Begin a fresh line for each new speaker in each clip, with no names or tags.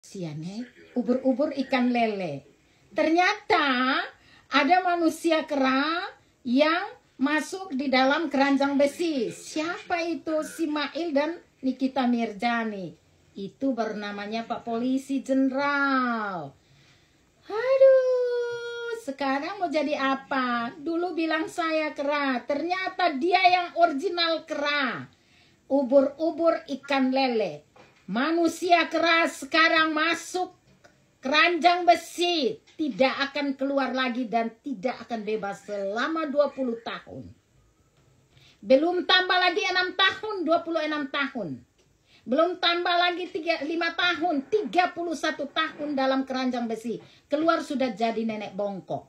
Siane, ubur-ubur ikan lele. Ternyata ada manusia kera yang masuk di dalam keranjang besi. Siapa itu? Si Mail dan Nikita Mirzani. Itu bernamanya Pak Polisi Jenderal. Aduh, sekarang mau jadi apa? Dulu bilang saya kera, ternyata dia yang original kera. Ubur-ubur ikan lele. Manusia keras sekarang masuk keranjang besi, tidak akan keluar lagi dan tidak akan bebas selama 20 tahun. Belum tambah lagi 6 tahun, 26 tahun. Belum tambah lagi 5 tahun, 31 tahun dalam keranjang besi. Keluar sudah jadi nenek bongkok.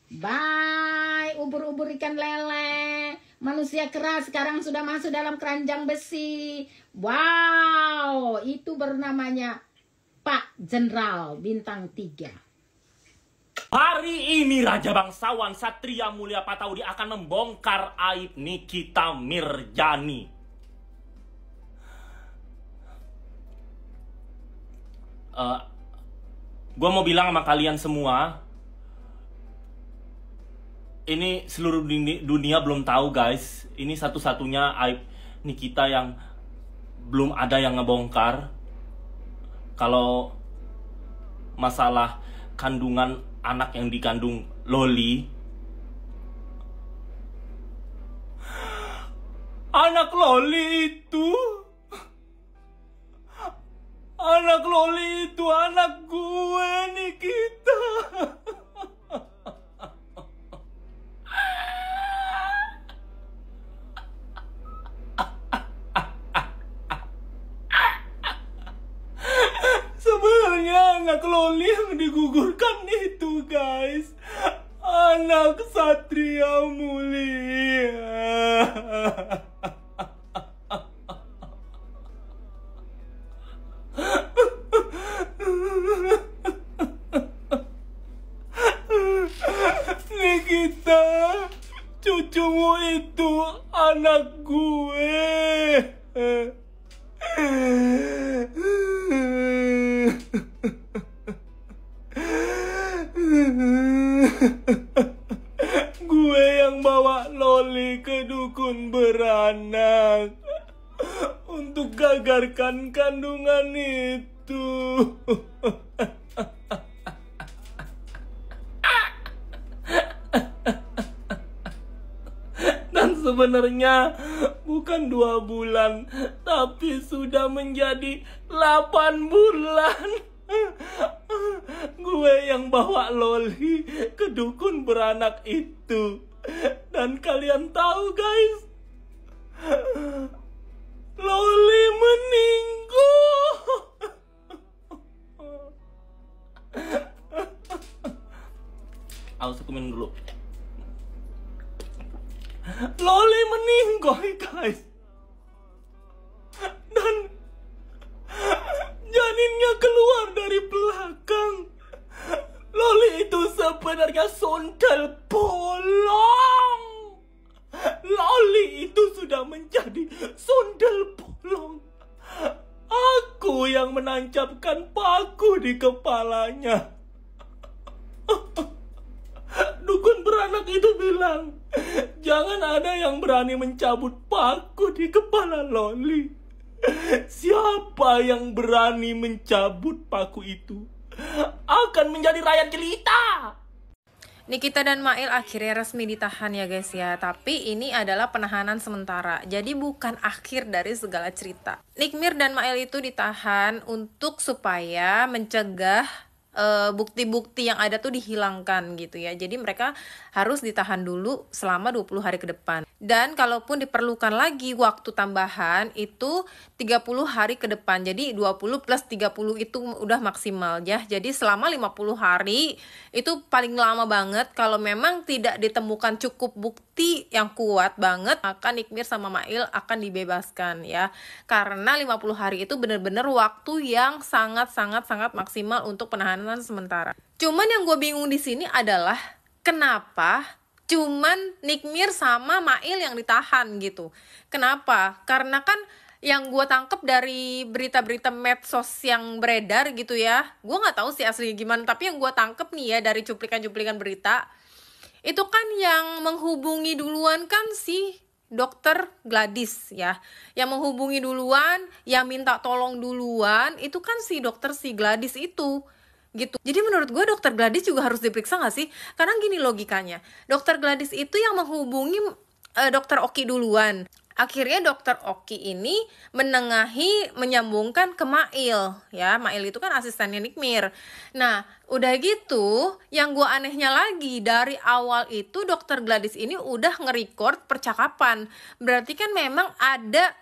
Bye, ubur-ubur ikan lele. Manusia keras sekarang sudah masuk dalam keranjang besi. Wow, itu bernamanya Pak Jenderal Bintang 3.
Hari ini Raja Bangsawan Satria Mulia Pataudi akan membongkar aib Nikita Mirzani. Gue mau bilang sama kalian semua, ini seluruh dunia belum tahu guys. Ini satu-satunya aib Nikita yang belum ada yang ngebongkar. Kalau masalah kandungan anak yang dikandung Loli, anak Loli itu anak gue, Nikita. Sebenarnya anak Loli yang digugurkan itu guys, anak Satria Mulia. Nikita, cucumu itu anak gue. Gue yang bawa Loli ke dukun beranak untuk gagalkan kandungan itu. Dan sebenarnya bukan 2 bulan, tapi sudah menjadi 8 bulan. Gue yang bawa Loli ke dukun beranak itu. Dan kalian tahu guys, Loli meninggal. Aku minum dulu. Loli meninggal guys. Dan janinnya keluar dari belakang. Loli itu sebenarnya sundel bolong. Loli itu sudah menjadi sundel bolong. Aku yang menancapkan paku di kepalanya. Dukun beranak itu bilang, jangan ada yang berani mencabut paku di kepala Loli. Siapa yang berani mencabut paku itu akan menjadi rakyat jelita.
Nikita dan Mail akhirnya resmi ditahan ya guys ya. Tapi ini adalah penahanan sementara. Jadi bukan akhir dari segala cerita. Nikmir dan Mail itu ditahan untuk supaya mencegah bukti-bukti yang ada tuh dihilangkan gitu ya. Jadi mereka harus ditahan dulu selama 20 hari ke depan. Dan kalaupun diperlukan lagi waktu tambahan itu 30 hari ke depan. Jadi 20 plus 30 itu udah maksimal ya. Jadi selama 50 hari itu paling lama banget. Kalau memang tidak ditemukan cukup bukti yang kuat banget, maka Nikmir sama Mail akan dibebaskan ya. Karena 50 hari itu benar-benar waktu yang sangat-sangat maksimal untuk penahanan sementara. Cuman yang gue bingung di sini adalah kenapa cuman Nikmir sama Mail yang ditahan gitu. Kenapa? Karena kan yang gue tangkep dari berita-berita medsos yang beredar gitu ya, gue nggak tahu sih aslinya gimana, tapi yang gue tangkep nih ya dari cuplikan-cuplikan berita, itu kan yang menghubungi duluan kan si dokter Gladys ya, yang menghubungi duluan, yang minta tolong duluan itu kan si dokter si Gladys itu gitu. Jadi menurut gue dokter Gladys juga harus diperiksa nggak sih? Karena gini logikanya, dokter Gladys itu yang menghubungi dokter Oki duluan. Akhirnya dokter Oki ini menengahi, menyambungkan ke Mail ya. Mail itu kan asistennya Nikmir. Nah udah gitu, yang gue anehnya lagi, dari awal itu dokter Gladys ini udah nge-record percakapan. Berarti kan memang ada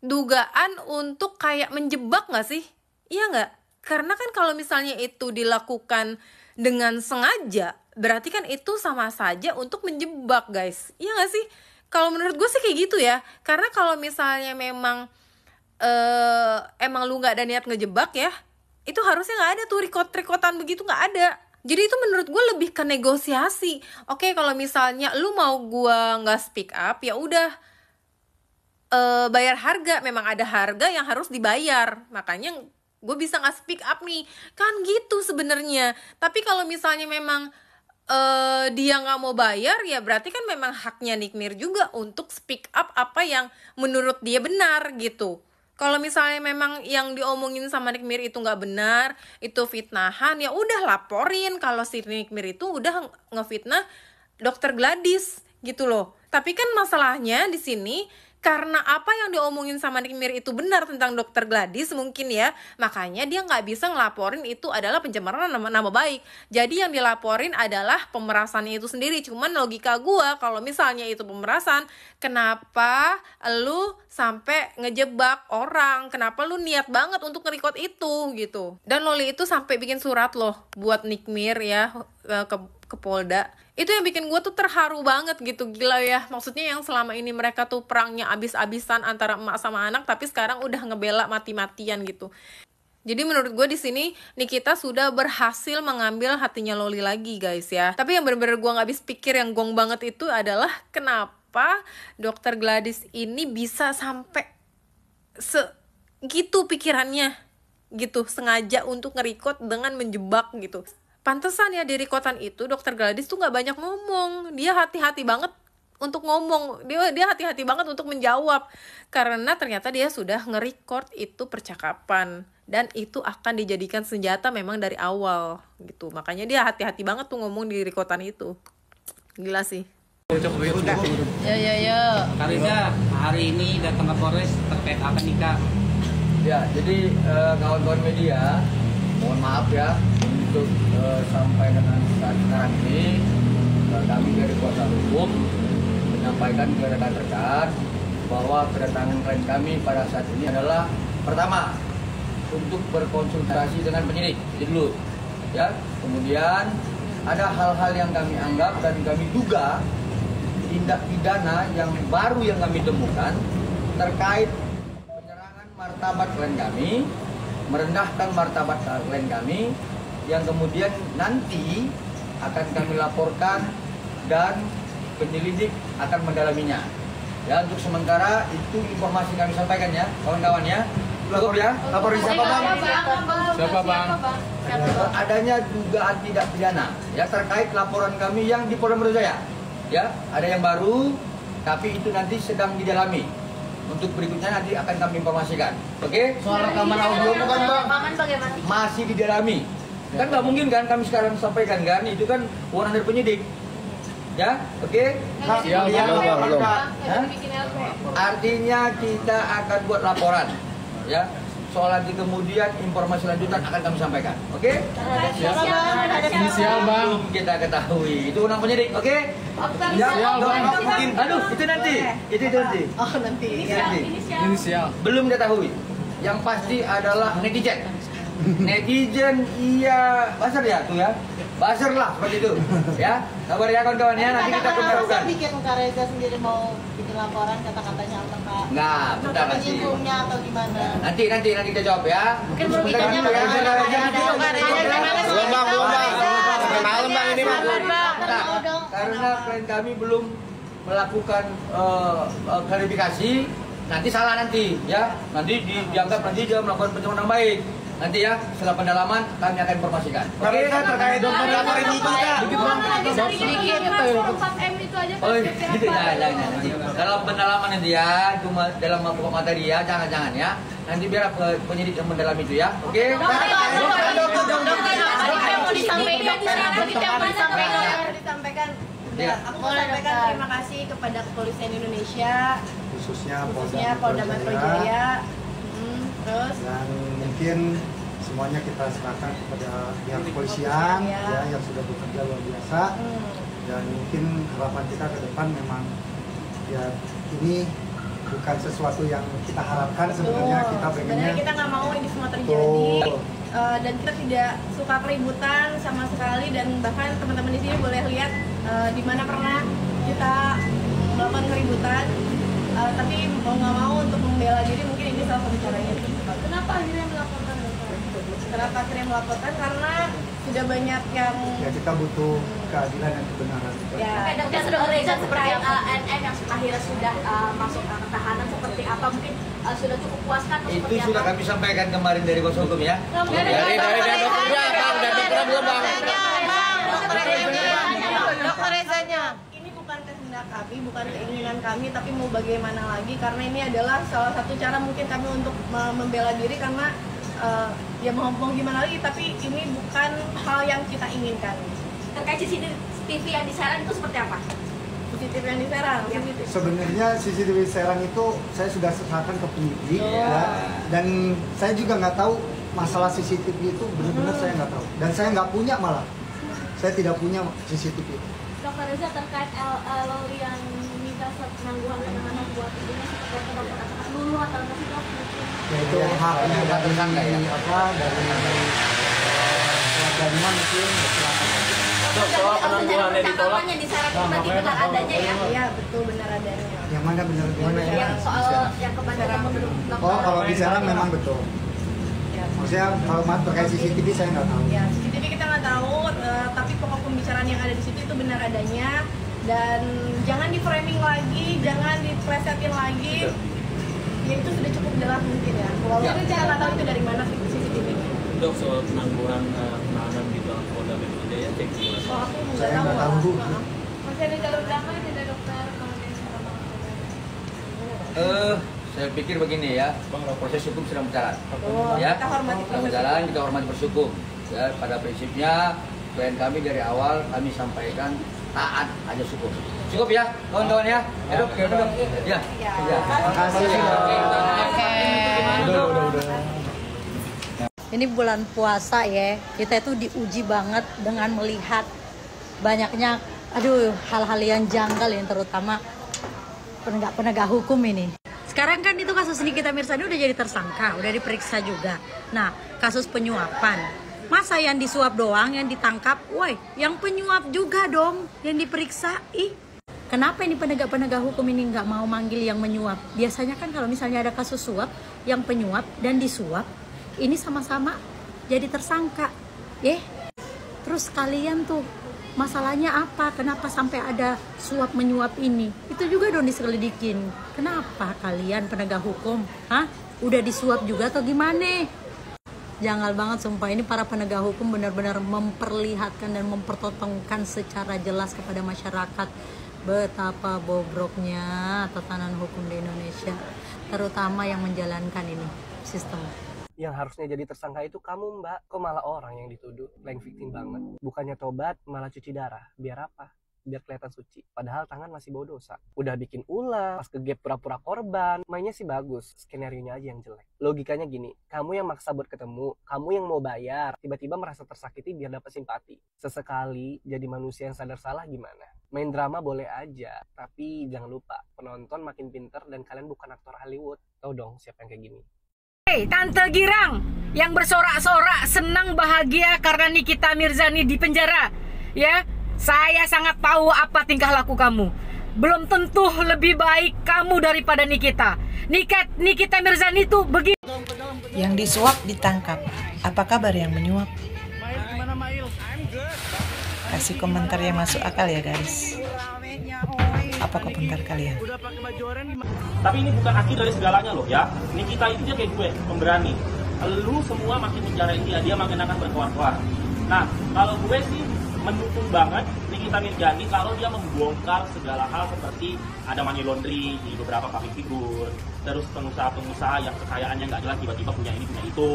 dugaan untuk kayak menjebak gak sih? Iya gak? Karena kan kalau misalnya itu dilakukan dengan sengaja, berarti kan itu sama saja untuk menjebak guys. Iya gak sih? Kalau menurut gue sih kayak gitu ya. Karena kalau misalnya memang emang lu gak ada niat ngejebak ya, itu harusnya gak ada tuh record-recordan begitu, gak ada. Jadi itu menurut gue lebih ke negosiasi. Oke, kalau misalnya lu mau gue gak speak up, ya udah bayar harga. Memang ada harga yang harus dibayar, makanya gue bisa gak speak up nih. Kan gitu sebenarnya. Tapi kalau misalnya memang dia nggak mau bayar, ya berarti kan memang haknya Nikmir juga untuk speak up apa yang menurut dia benar gitu. Kalau misalnya memang yang diomongin sama Nikmir itu nggak benar, itu fitnahan, ya udah laporin kalau si Nikmir itu udah ngefitnah dokter Gladys gitu loh. Tapi kan masalahnya di sini, karena apa yang diomongin sama Nikmir itu benar tentang dokter Gladys mungkin ya, makanya dia nggak bisa ngelaporin itu adalah pencemaran nama baik. Jadi yang dilaporin adalah pemerasannya itu sendiri. Cuman logika gua, kalau misalnya itu pemerasan, kenapa lu sampai ngejebak orang? Kenapa lu niat banget untuk nge-record itu gitu? Dan Loli itu sampai bikin surat loh buat Nikmir ya, ke Polda. Itu yang bikin gue tuh terharu banget gitu. Gila ya, maksudnya yang selama ini mereka tuh perangnya abis-abisan antara emak sama anak, tapi sekarang udah ngebela mati-matian gitu. Jadi menurut gue di sini Nikita sudah berhasil mengambil hatinya Loli lagi guys ya. Tapi yang bener-bener gue gak habis pikir, yang gong banget itu adalah kenapa dokter Gladys ini bisa sampai segitu pikirannya gitu, sengaja untuk nge-record dengan menjebak gitu. Pantesan ya di rekotan itu dokter Gladys tuh gak banyak ngomong. Dia hati-hati banget untuk ngomong. Dia hati-hati banget untuk menjawab. Karena ternyata dia sudah nge-record itu percakapan. Dan itu akan dijadikan senjata memang dari awal gitu. Makanya dia hati-hati banget tuh ngomong di rekotan itu. Gila sih.
Ya. Karina hari ini datang ke Polres terkait apa nih Kak?
Ya, jadi kawan-kawan media, mohon maaf ya untuk sampai dengan saat sekarang ini kami dari kuasa hukum menyampaikan ke rekan-rekan bahwa kedatangan klien kami pada saat ini adalah pertama untuk berkonsultasi dengan penyidik dulu ya, kemudian ada hal-hal yang kami anggap dan kami duga tindak pidana yang baru yang kami temukan terkait penyerangan martabat klien kami, merendahkan martabat klien kami, yang kemudian nanti akan kami laporkan dan penyelidik akan mendalaminya. Ya, untuk sementara itu informasi kami sampaikan ya, kawan-kawan ya. Cukup ya? Lapor siapa Bang?
Siapa Bang?
Adanya dugaan tidak pidana ya terkait laporan kami yang di Polda Metro Jaya. Ya, ada yang baru tapi itu nanti sedang didalami. Untuk berikutnya nanti akan kami informasikan. Oke? Soal rekaman audio bukan Bang? Masih didalami. Kan nggak mungkin kan kami sekarang sampaikan kan, itu kan wewenang dari penyidik ya, oke? Artinya kita akan buat laporan ya, soal nanti kemudian informasi lanjutan akan kami sampaikan, oke?
Inisial Bang.
Belum kita ketahui, itu wewenang penyidik, oke? Ya, mungkin, aduh itu nanti. Oh nanti.
Inisial.
Belum diketahui, yang pasti adalah netizen. Netizen iya buzzer ya tuh ya, buzzer lah seperti itu ya. Sabar ya kawan-kawan ya, nanti kita kembangkan.
Bikin Kak Reza sendiri mau bikin laporan kata-katanya apa Kak?
Nggak, bentar nanti.
Menyinggungnya atau gimana?
Nanti kita jawab ya.
Mungkin merugikannya
Bentar,
Bang.
Belum Bang. Malam Bang ini Bang.
Karena klien kami belum melakukan klarifikasi, nanti salah nanti ya. Nanti dianggap nanti dia melakukan pencemaran baik. Nanti ya, setelah pendalaman kami akan informasikan.
Oke, terkait dokter lapor ini juga.
Oh, gitu ya. Dalam pendalaman nanti ya, cuma dalam pokok materi ya, jangan ya. Nanti biar penyidik yang mendalam itu ya. Oke.
Disampaikan. Aku mau sampaikan terima kasih kepada Kepolisian Indonesia,
khususnya
Polda Metro Jaya. Terus
dan mungkin semuanya kita serahkan kepada pihak kepolisian ya, yang sudah bekerja luar biasa. Dan mungkin harapan kita ke depan memang ya ini bukan sesuatu yang kita harapkan sebenarnya. Kita pengennya
sebenarnya kita nggak mau ini semua terjadi. Dan kita tidak suka keributan sama sekali, dan bahkan teman-teman di sini boleh lihat di mana pernah kita melakukan keributan. Tapi mau nggak mau untuk membela diri mungkin ini salah satu caranya. Kenapa akhirnya melaporkan? Kenapa akhirnya melaporkan? Karena sudah banyak yang
ya kita butuh keadilan dan kebenaran.
Ya,
Dokter sudah melihat seperti NN yang akhirnya sudah masuk ke tahanan seperti apa, mungkin sudah cukup puaskan atau
Itu
seperti
sudah
apa?
kami sampaikan kemarin dari kuasa hukum ya.
Dari
Dokter Rezanya. Ini bukan kehendak kami, bukan keinginan kami, tapi mau bagaimana lagi, karena ini adalah salah satu cara mungkin kami untuk membela diri, karena ya mau gimana lagi, tapi ini bukan hal yang kita inginkan.
Terkait CCTV yang di Serang itu seperti apa?
CCTV yang di Serang.
Sebenarnya CCTV Serang itu saya sudah serahkan ke penyidik ya, dan saya juga nggak tahu masalah CCTV itu benar-benar saya nggak tahu, dan saya nggak punya, malah saya tidak punya CCTV.
Dokter Reza, terkait Loli yang minta penangguhan buat ibunya seperti dokter katakan dulu atau nggak sih dok?
Ya itu haknya dari keluarganya mungkin.
Dok, soal penangguhannya ditolak.
Yang di Serang itu tadi benar adanya ya?
Iya betul, benar adanya.
Yang mana benar ya?
Yang soal yang kepada
Oh, kalau di Serang memang betul. Maksudnya kalau terkait CCTV saya nggak tahu.
Ya, CCTV kita nggak tahu, tapi pokok pembicaraan yang ada di situ itu benar adanya, dan jangan di framing lagi, jangan diplesetin lagi. Ya itu sudah cukup jelas mungkin ya. Walaupun kita nggak tahu itu dari mana CCTV.
Dok, soal penangguhan penahanan di dalam Polda Metro Jaya cek gimana?
Oh, aku
Saya nggak tahu Bu.
masih ada jalur damai tidak dokter?
Saya pikir begini ya, proses hukum sedang berjalan.
Ya, kita hormati
sedang berjalan, kita hormati proses hukum. Ya, pada prinsipnya klien kami dari awal kami sampaikan taat aja cukup. Cukup ya, kawan-kawan ya. Ya, Dok. Ya.
Terima kasih. Udah.
Ini bulan puasa ya, kita itu diuji banget dengan melihat banyaknya hal-hal yang janggal, yang terutama penegak hukum ini. Sekarang kan itu kasus Nikita Mirzani udah jadi tersangka, udah diperiksa juga. Nah, kasus penyuapan, masa yang disuap doang yang ditangkap? Woi, yang penyuap juga dong yang diperiksa. Kenapa ini penegak hukum ini nggak mau manggil yang menyuap? Biasanya kan kalau misalnya ada kasus suap, yang penyuap dan disuap ini sama-sama jadi tersangka. Terus kalian tuh masalahnya apa? Kenapa sampai ada suap menyuap ini? Itu juga dong diselidikin. Kenapa kalian penegak hukum? Udah disuap juga atau gimana? Janggal banget sumpah, ini para penegak hukum benar-benar memperlihatkan dan mempertontonkan secara jelas kepada masyarakat betapa bobroknya tatanan hukum di Indonesia, terutama yang menjalankan ini sistem.
Yang harusnya jadi tersangka itu kamu, Mbak. Kok malah orang yang dituduh? Playing victim banget. Bukannya tobat, malah cuci darah. Biar apa? Biar kelihatan suci. Padahal tangan masih bau dosa. Udah bikin ulah, pas kegep pura-pura korban. Mainnya sih bagus, skenario-nya aja yang jelek. Logikanya gini, kamu yang maksa buat ketemu, kamu yang mau bayar, tiba-tiba merasa tersakiti biar dapat simpati. Sesekali jadi manusia yang sadar salah gimana? Main drama boleh aja, tapi jangan lupa, penonton makin pinter dan kalian bukan aktor Hollywood. Tahu dong siapa yang kayak gini.
Hei, Tante Girang yang bersorak-sorak senang bahagia karena Nikita Mirzani di penjara. Ya, saya sangat tahu apa tingkah laku kamu. Belum tentu lebih baik kamu daripada Nikita. Nikita Mirzani itu begini.
Yang disuap ditangkap. Apa kabar yang menyuap? Kasih komentar yang masuk akal ya guys. Apa komentar kalian?
Tapi ini bukan akhir dari segalanya loh ya. Nikita itu dia kayak gue, pemberani. Lu semua makin menjarain dia makin akan berkoar-koar. Nah, kalau gue sih mendukung banget Nikita Mirzani kalau dia membongkar segala hal seperti ada money laundry di beberapa public figure, terus pengusaha-pengusaha yang kekayaannya nggak jelas tiba-tiba punya ini punya itu,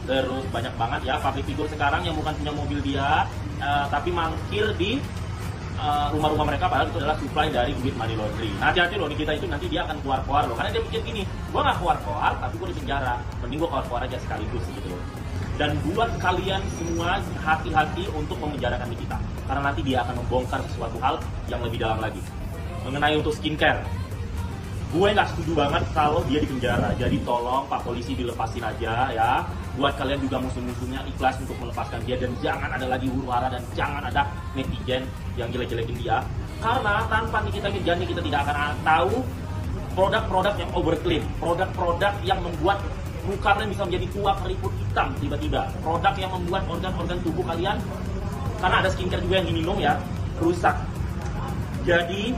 terus banyak banget ya public figure sekarang yang bukan punya mobil dia, tapi mangkir di rumah-rumah mereka padahal itu adalah supply dari duit money laundry. Nah, hati-hati loh Nikita itu nanti dia akan keluar-keluar loh, karena dia pikir gini, gua nggak keluar-keluar tapi gua di penjara, mending gua keluar-keluar aja sekaligus gitu loh. Dan buat kalian semua hati-hati untuk memenjarakan Nikita, karena nanti dia akan membongkar sesuatu hal yang lebih dalam lagi. Mengenai untuk skincare, gue nggak setuju banget kalau dia di penjara. Jadi tolong Pak Polisi dilepasin aja ya. Buat kalian juga musuh-musuhnya ikhlas untuk melepaskan dia, dan jangan ada lagi huru-hara dan jangan ada netizen yang jelek-jelekin dia. Karena tanpa Nikita Mirzani kita tidak akan tahu produk-produk yang overclean, produk-produk yang membuat muka kalian bisa menjadi tua, keriput hitam tiba-tiba, produk yang membuat organ-organ tubuh kalian, karena ada skincare juga yang diminum ya, rusak. Jadi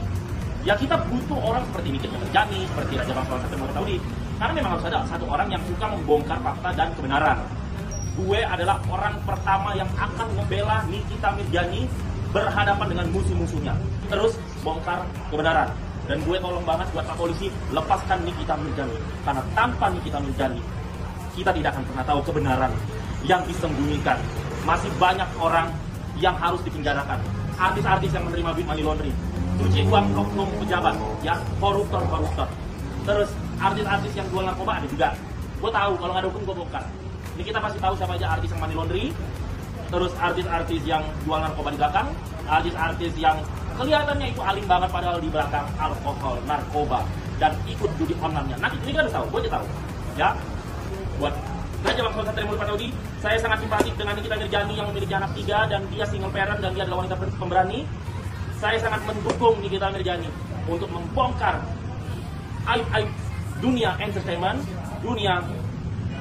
ya kita butuh orang seperti Nikita Mirzani, seperti Raja Bangsawan Satria Mulia, karena memang harus ada satu orang yang suka membongkar fakta dan kebenaran. Gue adalah orang pertama yang akan membela Nikita Mirzani berhadapan dengan musuh-musuhnya, terus bongkar kebenaran. Dan gue tolong banget buat Pak Polisi, lepaskan Nikita Mirzani, karena tanpa Nikita Mirzani kita tidak akan pernah tahu kebenaran yang disembunyikan. Masih banyak orang yang harus dipenjarakan, artis-artis yang menerima duit money laundry, cuci uang oknum pejabat, ya, koruptor. Terus artis-artis yang jual narkoba ada juga. Gue tahu kalau nggak ada hukum gue bongkar. Ini kita pasti tahu siapa aja artis yang money laundry, terus artis-artis yang jual narkoba di belakang, artis-artis yang kelihatannya itu alim banget padahal di belakang alkohol, narkoba, dan ikut judi online-nya. Nah, ini kita udah tahu, gue aja tahu. Ya, buat Raja Bangsawan Satria Mulia, saya sangat simpatik dengan Nikita Mirzani yang memiliki anak 3 dan dia single parent dan dia adalah wanita pemberani. Saya sangat mendukung Nikita Mirzani untuk membongkar aib-aib dunia entertainment, dunia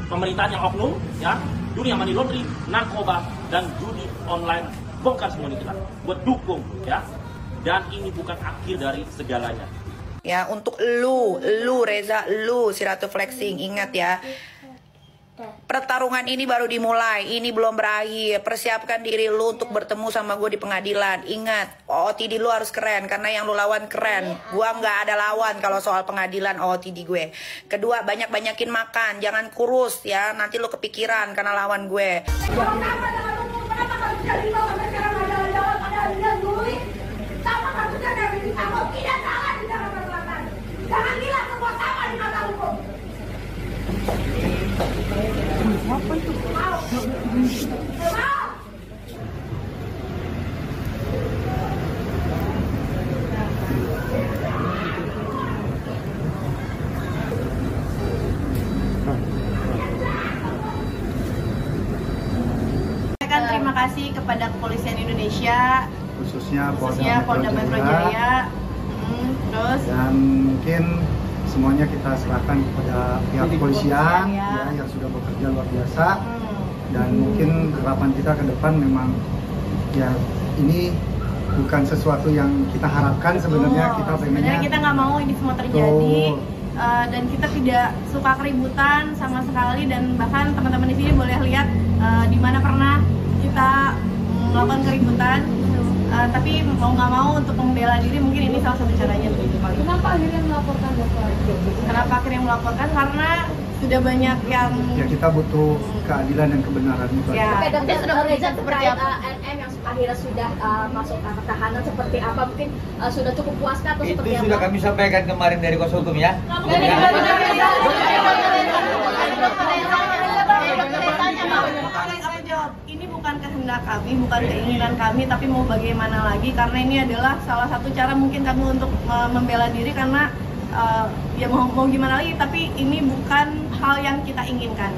pemerintahan yang oknum, ya, dunia money laundry, narkoba, dan judi online. Bongkar semua Nikita. Buat dukung, ya. Dan ini bukan akhir dari segalanya.
Ya, untuk lu Reza, lu si Ratu Flexing, ingat ya. Pertarungan ini baru dimulai, ini belum berakhir. Persiapkan diri lu untuk bertemu sama gue di pengadilan. Ingat, OOTD lu harus keren, karena yang lu lawan keren. Gua nggak ada lawan kalau soal pengadilan OOTD gue. Kedua, banyak-banyakin makan, jangan kurus ya, nanti lu kepikiran karena lawan gue.
Jangan bilang semua sama di mata hukum. Apa itu?
Terima kasih kepada Kepolisian Indonesia,
khususnya
Polda Metro Jaya. Terus
dan mungkin semuanya kita serahkan kepada pihak kepolisian ya, yang sudah bekerja luar biasa. Dan mungkin harapan kita ke depan memang ya ini bukan sesuatu yang kita harapkan sebenarnya. Kita pengennya
kita nggak mau ini semua terjadi. Dan kita tidak suka keributan sama sekali, dan bahkan teman-teman di sini boleh lihat di mana pernah kita melakukan keributan. Tapi mau nggak mau untuk membela diri mungkin ini salah satu caranya.
Kenapa akhirnya melaporkan Bapak?
Kenapa akhirnya melaporkan? Karena sudah banyak yang
ya, kita butuh keadilan dan kebenaran itu.
Ya.
Oke, dokter sudah
Reza
seperti apa? NM yang akhirnya sudah masuk ke tahanan seperti apa? Mungkin sudah cukup puas atau seperti apa?
Itu sudah kami sampaikan kemarin dari kuasa hukum ya.
Ini bukan kehendak kami, bukan keinginan kami, tapi mau bagaimana lagi, karena ini adalah salah satu cara mungkin kami untuk membela diri, karena ya mau gimana lagi, tapi ini bukan hal yang kita inginkan.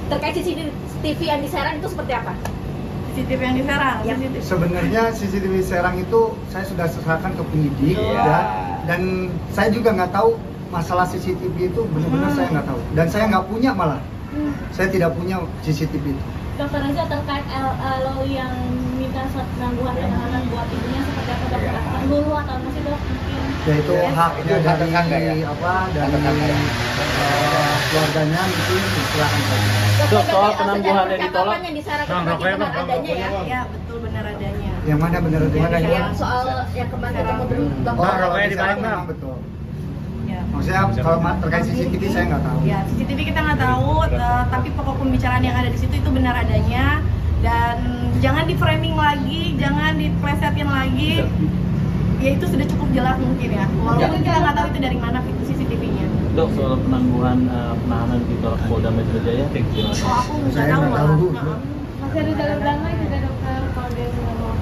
Terkait CCTV yang di Serang itu seperti apa?
CCTV yang di Serang?
Ya.
Sebenarnya CCTV Serang itu saya sudah serahkan ke penyidik ya, dan saya juga nggak tahu masalah CCTV itu benar-benar saya nggak tahu, dan saya nggak punya malah. Saya tidak punya CCTV itu.
Dokter Reza terkait Loli yang minta penangguhan penahanan buat ibunya seperti apa dokter? Lulu atau masih dok mungkin?
Ya itu haknya dari keluarganya mungkin silakan saja.
Dok, soal penangguhannya ditolak.
Yang disyaratkan benar adanya ya? Ya betul benar adanya.
Yang mana benar adanya?
Yang soal yang kemarin ketemu dulu
Memang betul. Maksudnya kalau terkait CCTV saya nggak tahu.
Ya, CCTV kita nggak tahu, tapi pokok pembicaraan yang ada di situ itu benar adanya. Dan jangan di framing lagi, jangan diplesetin lagi. Ya itu sudah cukup jelas mungkin ya. Walaupun kita nggak tahu itu dari mana CCTV-nya.
Dok, soal penangguhan penahanan ditolak Polda Metro Jaya, gimana?
Oh, aku nggak tahu malah.
Masih ada jalur damai juga dokter kalau dia nggak mau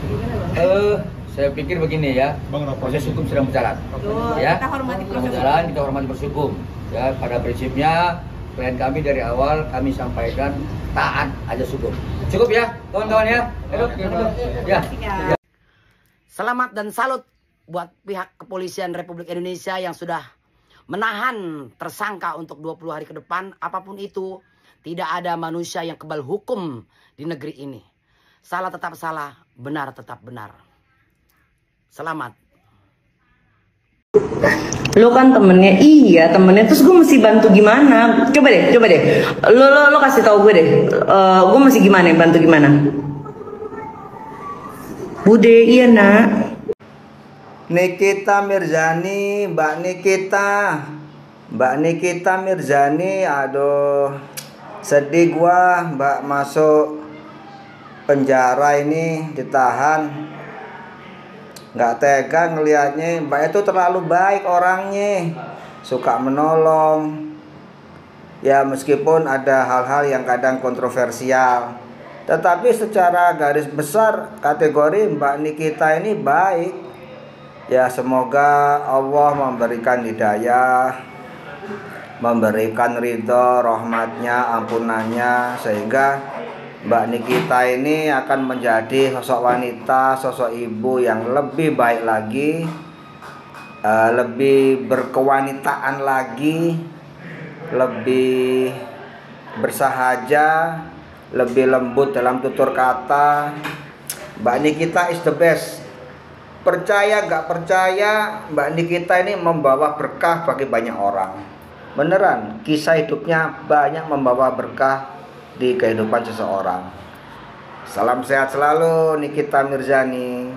gimana?
Saya pikir begini ya, proses hukum sedang berjalan. Ya,
kita hormati proses
berjalan, kita hormati proses hukum. Ya, pada prinsipnya klien kami dari awal kami sampaikan taat ajas hukum. Cukup ya, kawan-kawan ya. Ya.
Selamat dan salut buat pihak kepolisian Republik Indonesia yang sudah menahan tersangka untuk 20 hari ke depan. Apapun itu, tidak ada manusia yang kebal hukum di negeri ini. Salah tetap salah, benar tetap benar. Selamat.
Lo kan temennya, iya temennya, terus gue mesti bantu gimana? Coba deh, lo kasih tau gue deh, gue mesti gimana, bantu gimana? Bude, iya nak.
Nikita Mirzani, Mbak Nikita Mirzani, aduh sedih gua Mbak masuk penjara ini, ditahan. Nggak tega ngelihatnya. Mbak itu terlalu baik orangnya, suka menolong. Ya meskipun ada hal-hal yang kadang kontroversial, tetapi secara garis besar kategori Mbak Nikita ini baik. Ya semoga Allah memberikan hidayah, memberikan ridho, rahmatnya, ampunannya, sehingga Mbak Nikita ini akan menjadi sosok wanita, sosok ibu yang lebih baik lagi, lebih berkewanitaan lagi, lebih bersahaja, lebih lembut dalam tutur kata. Mbak Nikita is the best. Percaya gak percaya, Mbak Nikita ini membawa berkah bagi banyak orang. Beneran, kisah hidupnya banyak membawa berkah di kehidupan seseorang. Salam sehat selalu, Nikita Mirzani.